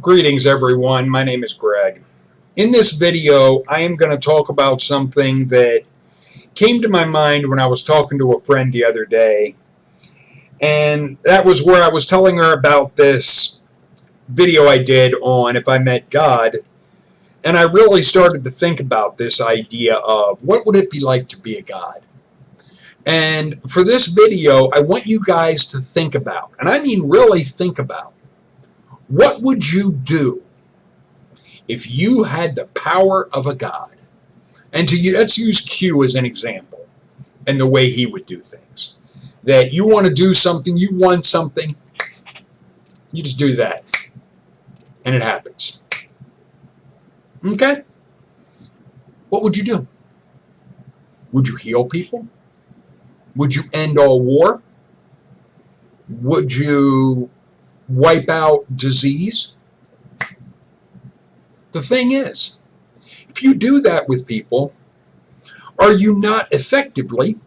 Greetings everyone, my name is Greg. In this video, I am going to talk about something that came to my mind when I was talking to a friend the other day. And that was where I was telling her about this video I did on If I Met God. And I really started to think about this idea of what would it be like to be a god? And for this video, I want you guys to think about, and I mean really think about, what would you do if you had the power of a god? And let's use Q as an example and the way he would do things. That you want to do something, you want something, you just do that. And it happens. Okay? What would you do? Would you heal people? Would you end all war? Would you wipe out disease? The thing is, if you do that with people, are you not effectively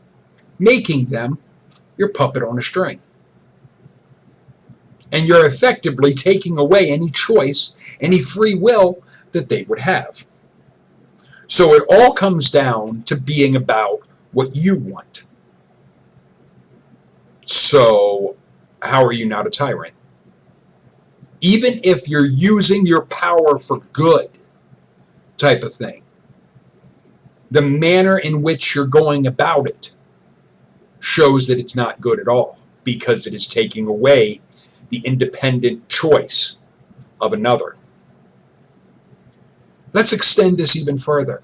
making them your puppet on a string? And you're effectively taking away any choice, any free will that they would have. So it all comes down to being about what you want. So how are you not a tyrant? Even if you're using your power for good type of thing, the manner in which you're going about it shows that it's not good at all, because it is taking away the independent choice of another. Let's extend this even further.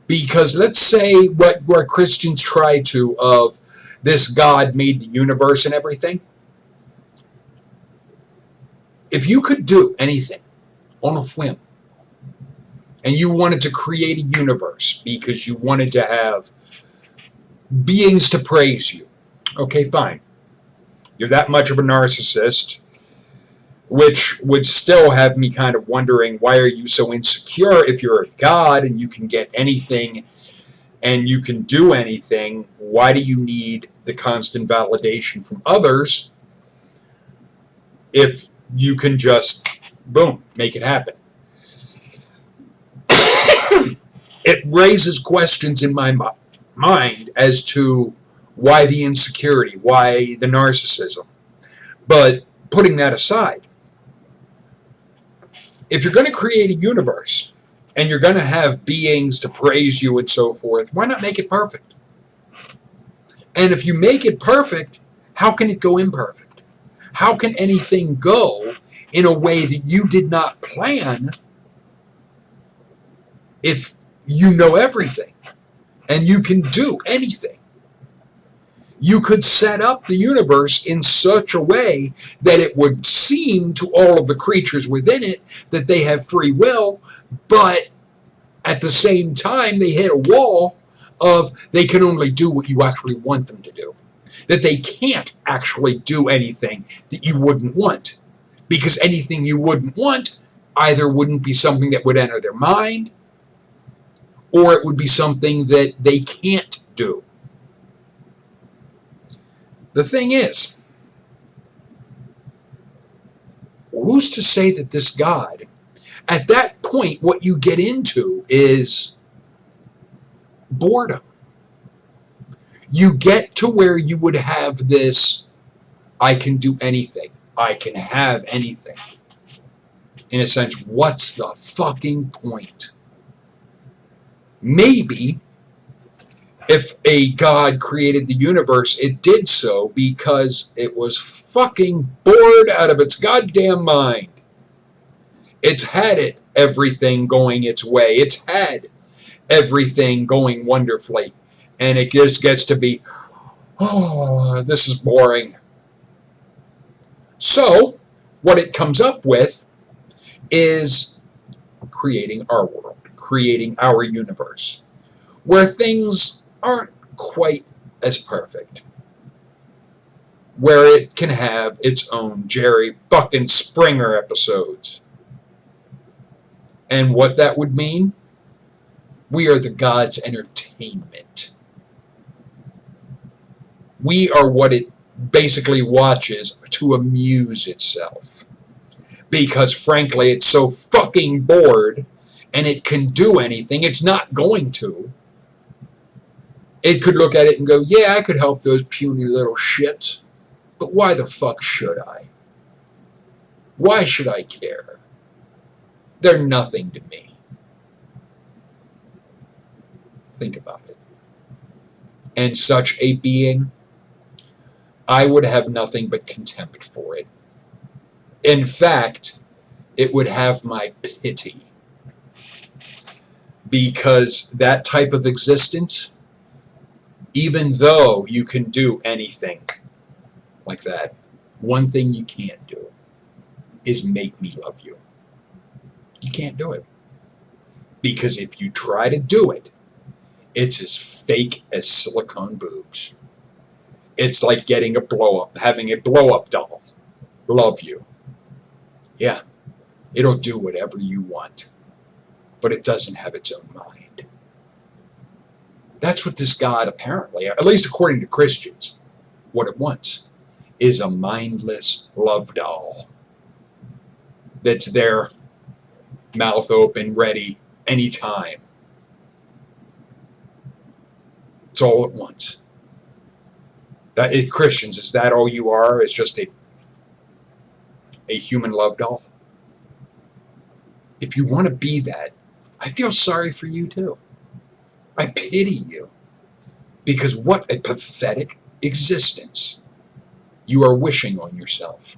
Because let's say what Christians try to, of this God made the universe and everything. If you could do anything on a whim, and you wanted to create a universe because you wanted to have beings to praise you, okay, fine. You're that much of a narcissist, which would still have me kind of wondering, why are you so insecure if you're a god and you can get anything and you can do anything? Why do you need the constant validation from others if you can just, boom, make it happen? It raises questions in my mind as to why the insecurity, why the narcissism. But putting that aside, if you're going to create a universe and you're going to have beings to praise you and so forth, why not make it perfect? And if you make it perfect, how can it go imperfect? How can anything go in a way that you did not plan if you know everything and you can do anything? You could set up the universe in such a way that it would seem to all of the creatures within it that they have free will, but at the same time they hit a wall of they can only do what you actually want them to do. That they can't actually do anything that you wouldn't want. Because anything you wouldn't want either wouldn't be something that would enter their mind, or it would be something that they can't do. The thing is, who's to say that this God, at that point, what you get into is boredom. You get to where you would have this, I can do anything, I can have anything. In a sense, what's the fucking point? Maybe if a God created the universe, it did so because it was fucking bored out of its goddamn mind. It's had everything going its way. It's had everything going wonderfully. And it just gets to be, oh, this is boring. So, what it comes up with is creating our world, creating our universe, where things aren't quite as perfect, where it can have its own Jerry fucking Springer episodes. And what that would mean? We are the God's entertainment. We are what it basically watches to amuse itself. because frankly it's so fucking bored and it can do anything. It's not going to. It could look at it and go, yeah, I could help those puny little shits, but why the fuck should I? Why should I care? They're nothing to me. Think about it. And such a being, I would have nothing but contempt for it. In fact, it would have my pity. Because that type of existence, even though you can do anything like that, one thing you can't do is make me love you. You can't do it. Because if you try to do it, it's as fake as silicone boobs. It's like getting a blow-up, having a blow-up doll love you. Yeah, it'll do whatever you want, but it doesn't have its own mind. That's what this God apparently, at least according to Christians, what it wants is a mindless love doll that's there, mouth open, ready, anytime. It's all it wants. That is, Christians, is that all you are? Is just a human love doll? If you want to be that, I feel sorry for you too. I pity you. Because what a pathetic existence you are wishing on yourself.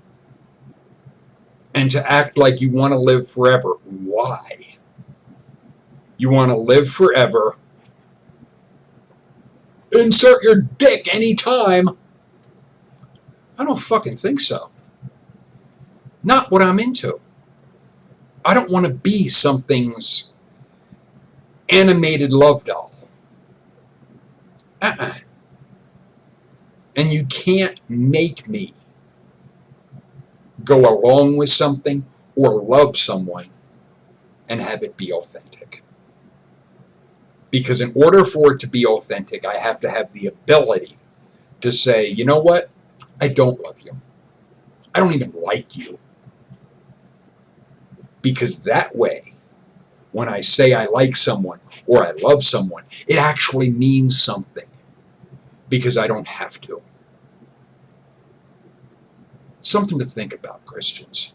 And to act like you want to live forever. Why? You want to live forever. Insert your dick anytime. I don't fucking think so. Not what I'm into. I don't want to be something's animated love doll. And you can't make me go along with something or love someone and have it be authentic. Because in order for it to be authentic, I have to have the ability to say, you know what? I don't love you. I don't even like you. Because that way, when I say I like someone or I love someone, it actually means something. Because I don't have to. Something to think about, Christians.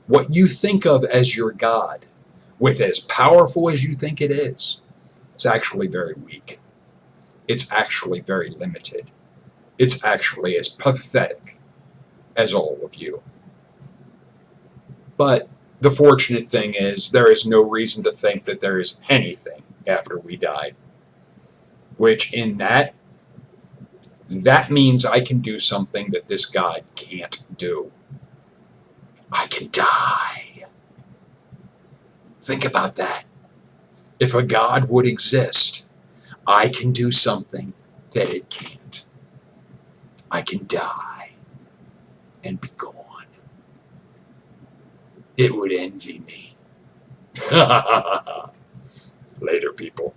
What you think of as your God, with as powerful as you think it is, it's actually very weak. It's actually very limited. It's actually as pathetic as all of you. But the fortunate thing is there is no reason to think that there is anything after we die. Which in that means I can do something that this God can't do. I can die. Think about that. If a God would exist, I can do something that it can't. I can die and be gone. It would envy me. Later, people.